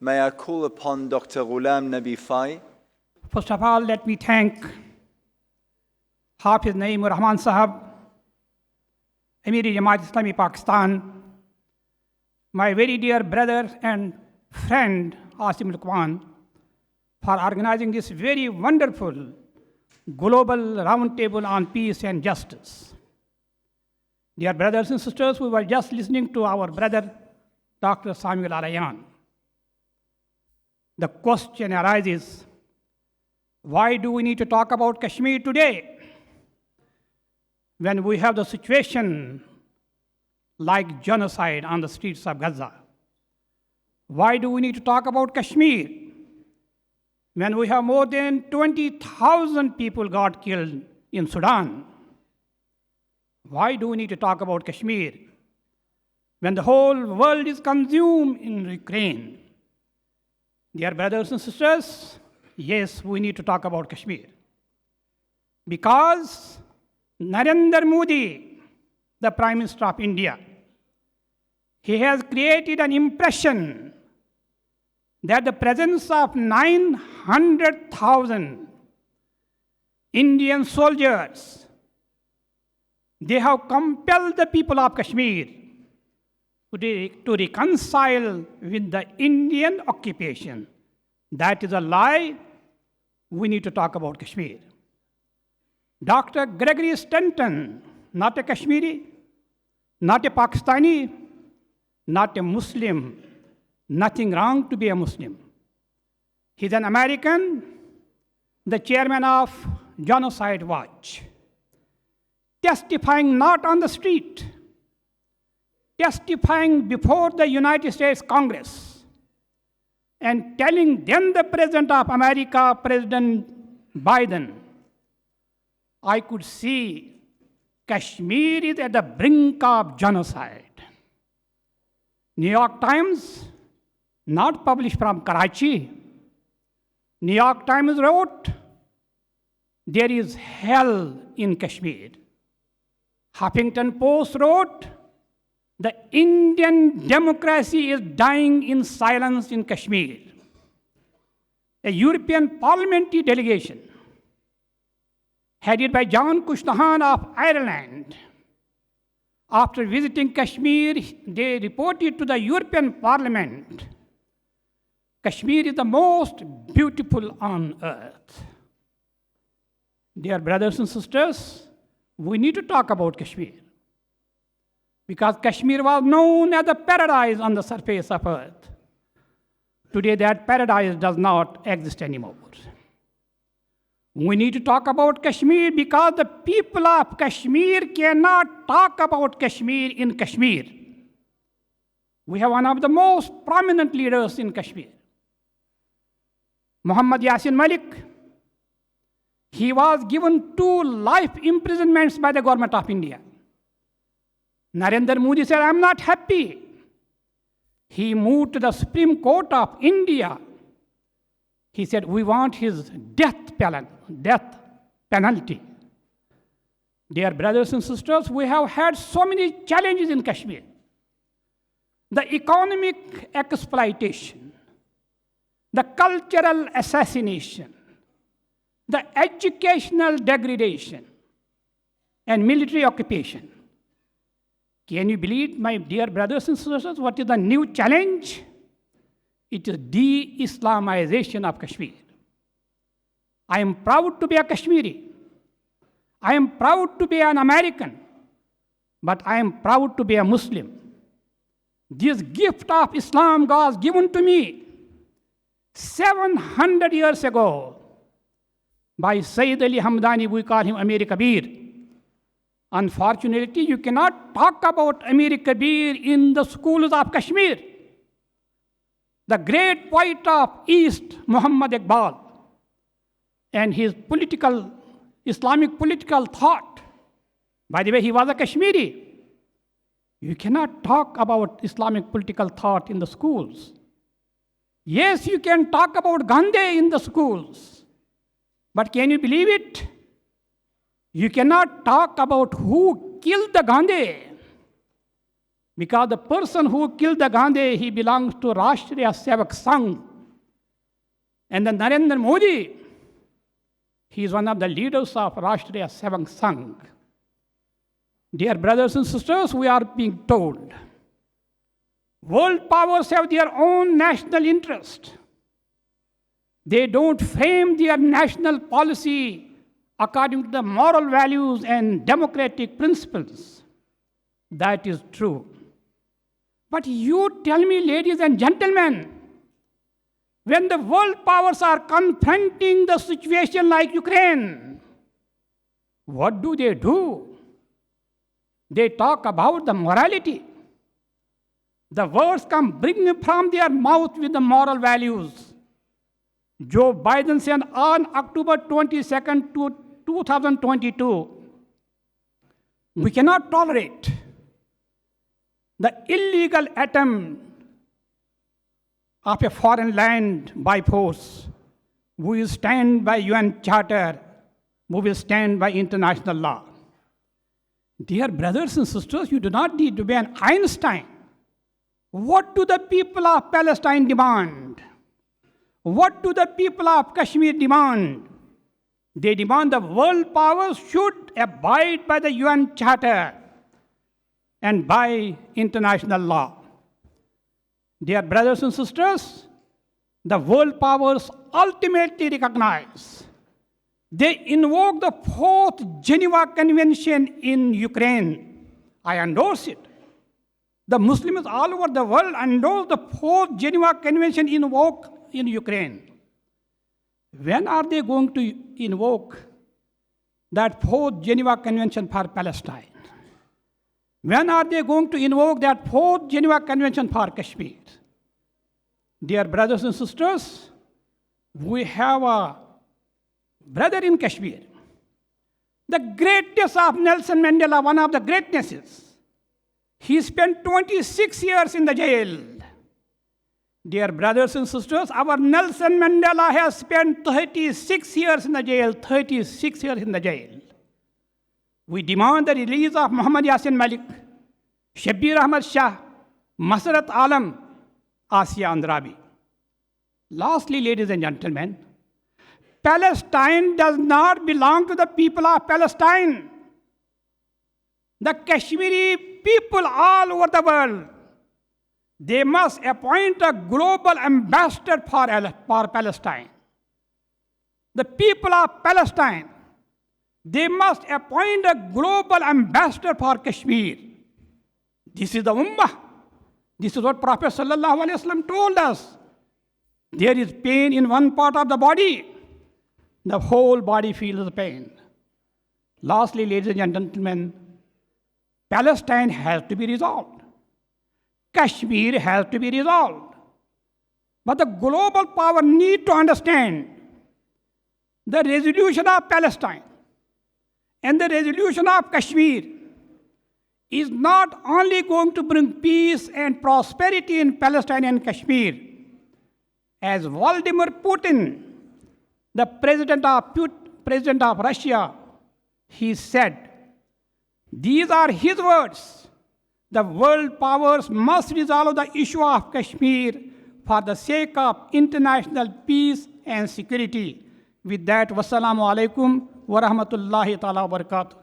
May I call upon Dr. Ghulam Nabi Fai. First of all, let me thank Hafiz Naeem Rahman Sahab, Amiri Jamaat-e-Islami Pakistan, my very dear brother and friend Asim Lukman, for organizing this very wonderful global roundtable on peace and justice. Dear brothers and sisters, we were just listening to our brother, Dr. Samuel Alayan. The question arises, why do we need to talk about Kashmir today when we have the situation like genocide on the streets of Gaza? Why do we need to talk about Kashmir when we have more than 20,000 people got killed in Sudan? Why do we need to talk about Kashmir when the whole world is consumed in Ukraine? Dear brothers and sisters, yes, we need to talk about Kashmir. Because Narendra Modi, the Prime Minister of India, he has created an impression that the presence of 900,000 Indian soldiers, they have compelled the people of Kashmir to reconcile with the Indian occupation. That is a lie. We need to talk about Kashmir. Dr. Gregory Stanton, not a Kashmiri, not a Pakistani, not a Muslim, nothing wrong to be a Muslim. He's an American, the chairman of Genocide Watch, testifying not on the street, testifying before the United States Congress and telling then the President of America, President Biden, I could see Kashmir is at the brink of genocide. New York Times, not published from Karachi, New York Times wrote, there is hell in Kashmir. Huffington Post wrote, the Indian democracy is dying in silence in Kashmir. A European parliamentary delegation, headed by John Cushnahan of Ireland, after visiting Kashmir, they reported to the European Parliament, Kashmir is the most beautiful on earth. Dear brothers and sisters, we need to talk about Kashmir, because Kashmir was known as the paradise on the surface of earth. Today, that paradise does not exist anymore. We need to talk about Kashmir because the people of Kashmir cannot talk about Kashmir in Kashmir. We have one of the most prominent leaders in Kashmir, Muhammad Yasin Malik. He was given 2 life imprisonments by the government of India. Narendra Modi said, I'm not happy. He moved to the Supreme Court of India. He said, we want his death penalty. Dear brothers and sisters, we have had so many challenges in Kashmir. The economic exploitation, the cultural assassination, the educational degradation, and military occupation. Can you believe, my dear brothers and sisters, what is the new challenge? It is de-Islamization of Kashmir. I am proud to be a Kashmiri. I am proud to be an American, but I am proud to be a Muslim. This gift of Islam was given to me 700 years ago by Sayyid Ali Hamdani. We call him Amir Kabir. Unfortunately, you cannot talk about Amir Kabir in the schools of Kashmir. The great poet of East, Muhammad Iqbal, and his Islamic political thought. By the way, he was a Kashmiri. You cannot talk about Islamic political thought in the schools. Yes, you can talk about Gandhi in the schools. But can you believe it? You cannot talk about who killed the Gandhi. Because the person who killed the Gandhi, he belongs to Rashtriya Sevak Sangh. And the Narendra Modi, he is one of the leaders of Rashtriya Sevak Sangh. Dear brothers and sisters, we are being told world powers have their own national interest. They don't frame their national policy according to the moral values and democratic principles. That is true. But you tell me, ladies and gentlemen, when the world powers are confronting the situation like Ukraine, what do? They talk about the morality. The words come bringing from their mouth with the moral values. Joe Biden said on October 22nd, 2022, we cannot tolerate the illegal attempt of a foreign land by force. We will stand by UN Charter. We will stand by international law. Dear brothers and sisters, you do not need to be an Einstein. What do the people of Palestine demand? What do the people of Kashmir demand? They demand the world powers should abide by the UN Charter and by international law. Dear brothers and sisters, the world powers ultimately recognize. They invoke the 4th Geneva Convention in Ukraine. I endorse it. The Muslims all over the world endorse the 4th Geneva Convention invoked in Ukraine. When are they going to invoke that 4th Geneva Convention for Palestine? When are they going to invoke that 4th Geneva Convention for Kashmir? Dear brothers and sisters, we have a brother in Kashmir. The greatness of Nelson Mandela, one of the greatnesses. He spent 26 years in the jail. Dear brothers and sisters, our Nelson Mandela has spent 36 years in the jail, 36 years in the jail. We demand the release of Muhammad Yasin Malik, Shabir Ahmad Shah, Masrat Alam, Asiya Andrabi. Lastly, ladies and gentlemen, Palestine does not belong to the people of Palestine. The Kashmiri people all over the world, they must appoint a global ambassador for Palestine. The people of Palestine, they must appoint a global ambassador for Kashmir. This is the Ummah. This is what Prophet ﷺ told us. There is pain in one part of the body. The whole body feels the pain. Lastly, ladies and gentlemen, Palestine has to be resolved. Kashmir has to be resolved. But the global power need to understand the resolution of Palestine and the resolution of Kashmir is not only going to bring peace and prosperity in Palestine and Kashmir. As Vladimir Putin, the president of Russia, he said, these are his words. The world powers must resolve the issue of Kashmir for the sake of international peace and security. With that, wassalamu alaikum wa rahmatullahi ta'ala wa barakatuh.